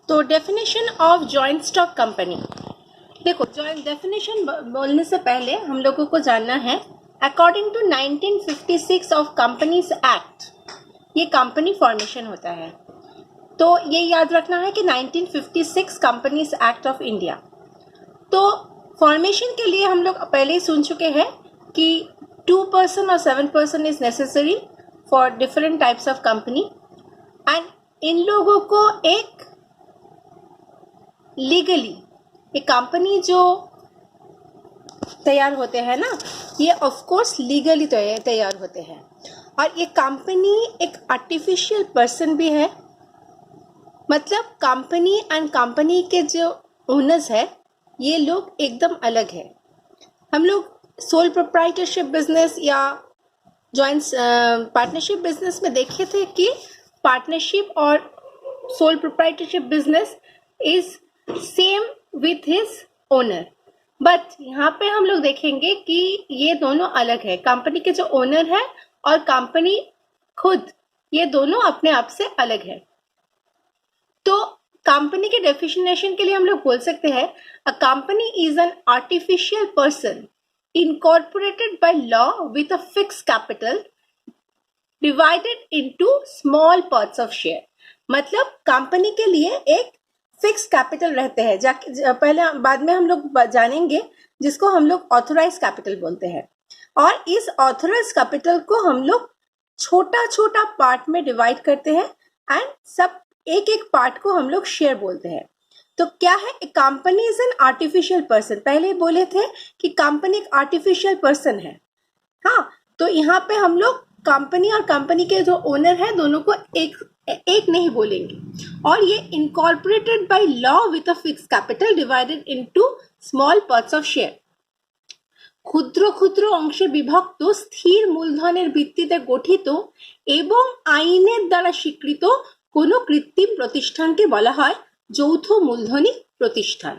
तो definition of joint stock company. देखो, joint definition बोलने से पहले हम लोगों को जानना है according to 1956 of companies act ये कंपनी फॉर्मेशन होता है। तो ये याद रखना है कि 1956 कंपनीज एक्ट ऑफ इंडिया। तो फॉर्मेशन के लिए हम लोग पहले ही सुन चुके हैं कि 2% और 7% is necessary for different types of company and in लोगों को एक लीगली एक कंपनी जो तैयार होते हैं ना, ये ऑफ कोर्स लीगली तैयार होते हैं। और ये कंपनी एक आर्टिफिशियल पर्सन भी है, मतलब कंपनी एंड कंपनी के जो ओनर्स है ये लोग एकदम अलग है। हम लोग सोल प्रोप्राइटरशिप बिजनेस या जॉइंट पार्टनरशिप बिजनेस में देखे थे कि पार्टनरशिप और sole proprietorship business is same with his owner, but यहाँ पे हम लोग देखेंगे कि ये दोनों अलग है। कंपनी के जो ओनर है और कंपनी खुद, ये दोनों अपने आप से अलग है। तो कंपनी के डेफिनेशन के लिए हम लोग बोल सकते हैं a company is an artificial person incorporated by law with a fixed capital divided into small parts of share। मतलब कंपनी के लिए एक फिक्स कैपिटल रहते हैं, पहले बाद में हम लोग जानेंगे, जिसको हम लोग ऑथोराइज कैपिटल बोलते हैं। और इस ऑथोराइज कैपिटल को हम लोग छोटा छोटा पार्ट में डिवाइड करते हैं एंड सब एक एक पार्ट को हम लोग शेयर बोलते हैं। तो क्या है, company is an artificial person. पहले ही बोले थे कि कंपनी एक आर्टिफिशियल पर्सन है। हाँ, तो यहाँ पे हम लोग कंपनी और कंपनी के जो ओनर है दोनों को एक नहीं बोलेंगे। और ये incorporated by law with a fix capital divided into small parts of share. ক্ষুদ্র ক্ষুদ্র অংশে বিভক্ত স্থির মূলধনের ভিত্তিতে গঠিত এবং আইনের দ্বারা স্বীকৃত কোনো কৃত্রিম প্রতিষ্ঠানকে বলা হয় যৌথ মূলধনী প্রতিষ্ঠান।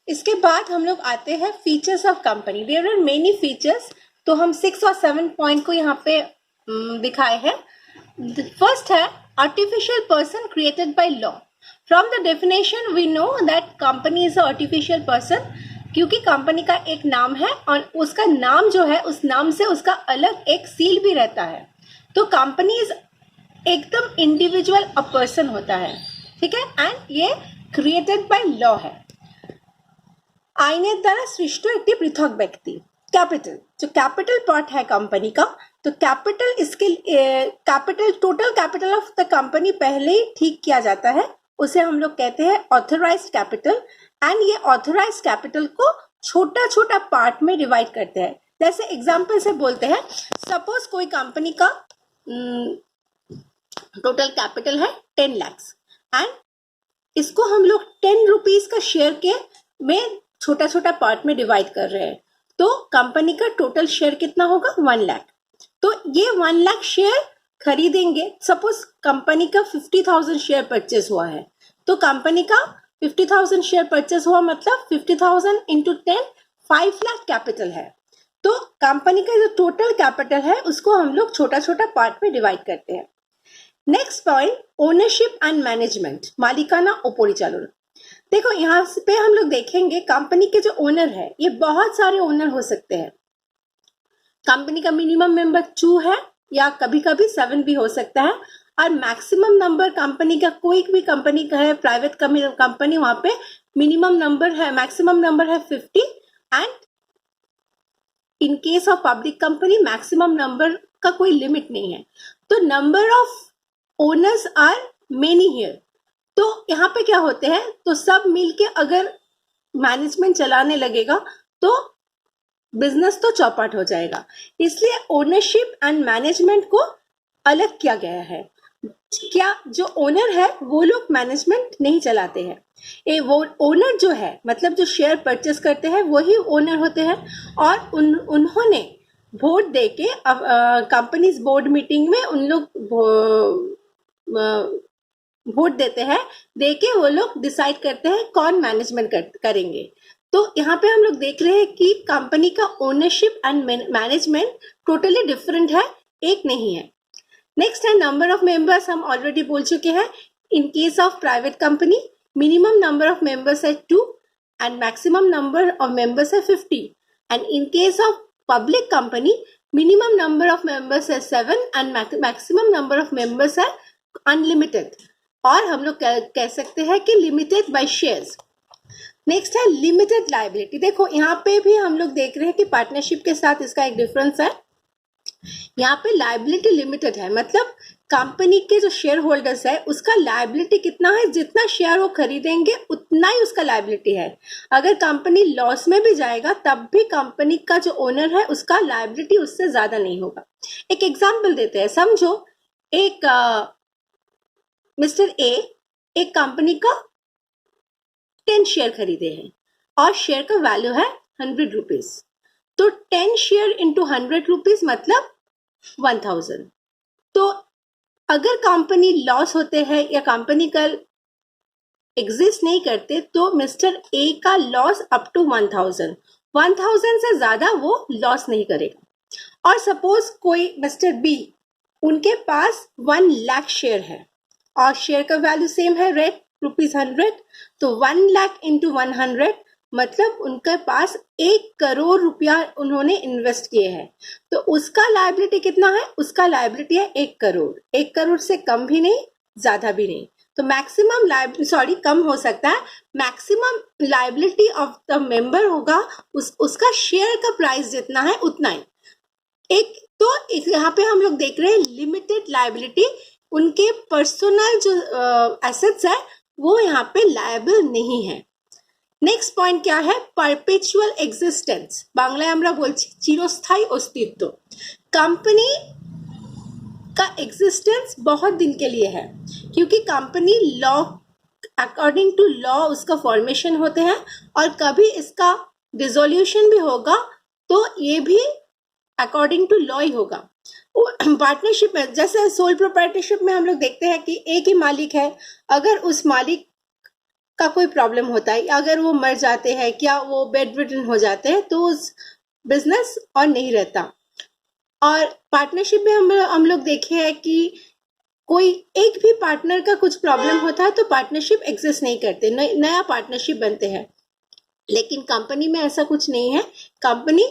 इसके बाद हम लोग आते हैं features of company. There are many features, तो हम 6 और 7 पॉइंट को यहाँ पे दिखाए हैं। फर्स्ट है artificial person created by law. From the definition we know that company is a artificial person, क्योंकि कंपनी का एक नाम है और उसका नाम जो है उस नाम से उसका अलग एक सील भी रहता है। तो कंपनी इज एकदम इंडिविजुअल अ पर्सन होता है, ठीक है, एंड ये क्रिएटेड बाय लॉ है। आईने द्वारा सृष्ट एक पृथक व्यक्ति। कैपिटल, जो कैपिटल पार्ट है कंपनी का, तो कैपिटल इसके capital total capital of the company पहले ही ठीक किया जाता है, उसे हम लोग कहते हैं ऑथराइज्ड कैपिटल। एंड ये ऑथराइज्ड कैपिटल को छोटा छोटा पार्ट में डिवाइड करते हैं। जैसे एग्जांपल से बोलते हैं, सपोज कोई कंपनी का टोटल कैपिटल है 10 लाख एंड इसको हम लोग 10 रुपीज का शेयर के में छोटा छोटा पार्ट में डिवाइड कर रहे हैं, तो कंपनी का टोटल शेयर कितना होगा 1 लाख। तो ये 1 लाख शेयर खरीदेंगे। सपोज कंपनी का 50,000 शेयर परचेस हुआ है, तो कंपनी का 50,000 शेयर परचेस हुआ मतलब 50,000 इंटू 10 5 लाख कैपिटल है। तो कंपनी का जो टोटल कैपिटल है उसको हम लोग छोटा छोटा पार्ट में डिवाइड करते हैं। Next point, ownership and management, मालिकाना और परिचालन। देखो, यहाँ पे हम लोग देखेंगे कंपनी के जो ओनर है ये बहुत सारे ओनर हो सकते हैं। कंपनी का मिनिमम मेंबर 2 है या कभी कभी 7 भी हो सकता है, और मैक्सिमम नंबर कंपनी का, कोई भी कंपनी का है प्राइवेट कंपनी, वहां पे मिनिमम नंबर है, मैक्सिमम नंबर है 50 and in case of public company maximum number का कोई लिमिट नहीं है। तो number of owners are many here. तो यहाँ पे क्या होते हैं, तो सब मिलके अगर मैनेजमेंट चलाने लगेगा तो बिजनेस तो चौपट हो जाएगा। इसलिए ओनरशिप एंड मैनेजमेंट को अलग किया गया है। क्या जो ओनर है वो लोग मैनेजमेंट नहीं चलाते हैं। ये वो ओनर जो है, मतलब जो शेयर परचेस करते हैं वही ओनर होते हैं, और उन्होंने वोट देके कंपनीज बोर्ड मीटिंग में उन लोग वोट देते हैं, देके वो लोग डिसाइड करते हैं कौन मैनेजमेंट करेंगे। तो यहाँ पे हम लोग देख रहे हैं कि कंपनी का ownership and management totally different है, एक नहीं है। नेक्स्ट है नंबर ऑफ मेंबर्स, हम ऑलरेडी बोल चुके हैं In case of private company, minimum number of members are 2 and maximum number of members are 50. And in case of public company, minimum number of members are 7 and maximum number of members are unlimited. और हम लोग कह सकते हैं कि limited by shares. Next है limited liability. देखो यहाँ पे भी हम लोग देख रहे हैं कि पार्टनरशिप के साथ इसका एक डिफरेंस है. यहाँ पे लाइबिलिटी लिमिटेड है, मतलब कंपनी के जो शेयर होल्डर्स है उसका लाइबिलिटी कितना है, जितना शेयर वो खरीदेंगे उतना ही उसका लाइबिलिटी है. अगर कंपनी लॉस में भी जाएगा तब भी कंपनी का जो ओनर है उसका लाइबिलिटी उससे ज्यादा नहीं होगा. एक एग्जांपल देते हैं. समझो एक मिस्टर ए एक कंपनी का 10 शेयर खरीदे हैं और शेयर का वैल्यू है 100 रुपीज. तो 10 शेयर इंटू 100 रुपीज मतलब 1000. तो अगर कंपनी लॉस होते हैं या कंपनी का एग्जिस्ट नहीं करते तो मिस्टर ए का लॉस अप टू 1000 से ज्यादा वो लॉस नहीं करेगा. और सपोज कोई मिस्टर बी, उनके पास 1 लाख शेयर है और शेयर का वैल्यू सेम है रेट ₹100. तो 1 लाख इंटू 100 मतलब उनके पास 1 करोड़ रुपया उन्होंने इन्वेस्ट किए हैं. तो उसका लायबिलिटी कितना है, उसका लायबिलिटी है 1 करोड़. 1 करोड़ से कम भी नहीं ज्यादा भी नहीं. तो मैक्सिमम कम हो सकता है. Maximum liability of the member होगा उसका शेयर का प्राइस जितना है उतना ही. तो यहाँ पे हम लोग देख रहे हैं लिमिटेड लायबिलिटी. उनके पर्सनल जो एसेट्स है वो यहाँ पे लायबल नहीं है. नेक्स्ट पॉइंट क्या है, परपेचुअल एग्जिस्टेंस. बांग्लाয় আমরা বলছি চিরস্থায়ী अस्तित्व. कंपनी का एग्जिस्टेंस बहुत दिन के लिए है क्योंकि company law according to law उसका फॉर्मेशन होते हैं और कभी इसका डिसोल्यूशन भी होगा तो ये भी अकॉर्डिंग टू लॉ ही होगा. पार्टनरशिप में जैसे सोल प्रोप्राइटरशिप में हम लोग देखते हैं कि एक ही मालिक है. अगर उस मालिक का कोई प्रॉब्लम होता है, अगर वो मर जाते हैं, क्या वो बेड रिडन हो जाते हैं तो उस बिजनेस और नहीं रहता. और पार्टनरशिप में हम लोग देखे हैं कि कोई एक भी पार्टनर का कुछ प्रॉब्लम होता है तो पार्टनरशिप एग्जिस्ट नहीं करते, नया पार्टनरशिप बनते हैं. लेकिन कंपनी में ऐसा कुछ नहीं है. कंपनी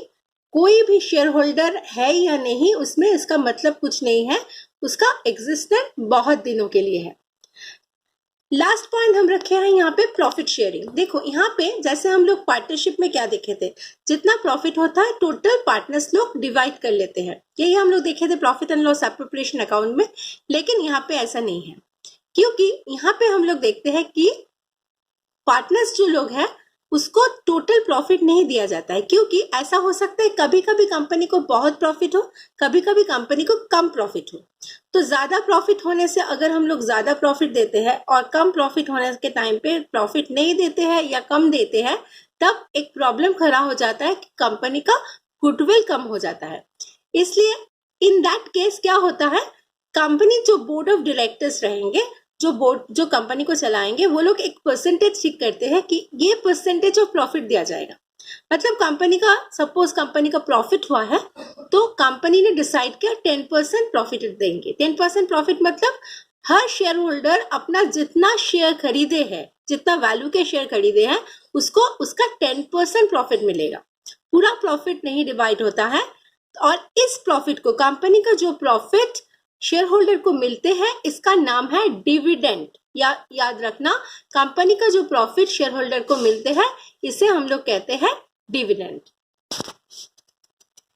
कोई भी शेयर होल्डर है या नहीं उसमें इसका मतलब कुछ नहीं है. उसका एग्जिस्टेंस बहुत दिनों के लिए है. लास्ट पॉइंट हम रखे हैं यहाँ पे प्रॉफिट शेयरिंग. देखो यहाँ पे जैसे हम लोग पार्टनरशिप में क्या देखे थे, जितना प्रॉफिट होता है टोटल पार्टनर्स लोग डिवाइड कर लेते हैं. यही हम लोग देखे थे profit and loss appropriation account में. लेकिन यहाँ पे ऐसा नहीं है क्योंकि यहाँ पे हम लोग देखते हैं कि पार्टनर्स जो लोग हैं उसको टोटल प्रॉफिट नहीं दिया जाता है. क्योंकि ऐसा हो सकता है कभी कभी कंपनी को बहुत प्रॉफिट हो, कभी कभी कंपनी को कम प्रॉफिट हो. तो ज्यादा प्रॉफिट होने से अगर हम लोग ज्यादा प्रॉफिट देते हैं और कम प्रॉफिट होने के टाइम पे प्रॉफिट नहीं देते हैं या कम देते हैं तब एक प्रॉब्लम खड़ा हो जाता है कि कंपनी का गुडविल कम हो जाता है. इसलिए इन दैट केस क्या होता है, कंपनी जो बोर्ड ऑफ डायरेक्टर्स रहेंगे, जो कंपनी को चलाएंगे, वो लोग एक परसेंटेज ठीक करते हैं कि ये परसेंटेज ऑफ प्रॉफिट दिया जाएगा. मतलब कंपनी का सपोज कंपनी का प्रॉफिट हुआ है तो कंपनी ने डिसाइड किया 10% प्रॉफिट देंगे. 10% प्रॉफिट मतलब हर शेयर होल्डर अपना जितना शेयर खरीदे हैं, जितना वैल्यू के शेयर खरीदे हैं उसको उसका 10% प्रॉफिट मिलेगा. पूरा प्रॉफिट नहीं डिवाइड होता है. और इस प्रॉफिट को, कंपनी का जो प्रॉफिट शेयर होल्डर को मिलते हैं, इसका नाम है डिविडेंड. याद रखना, कंपनी का जो प्रॉफिट शेयर होल्डर को मिलते हैं इसे हम लोग कहते हैं डिविडेंड.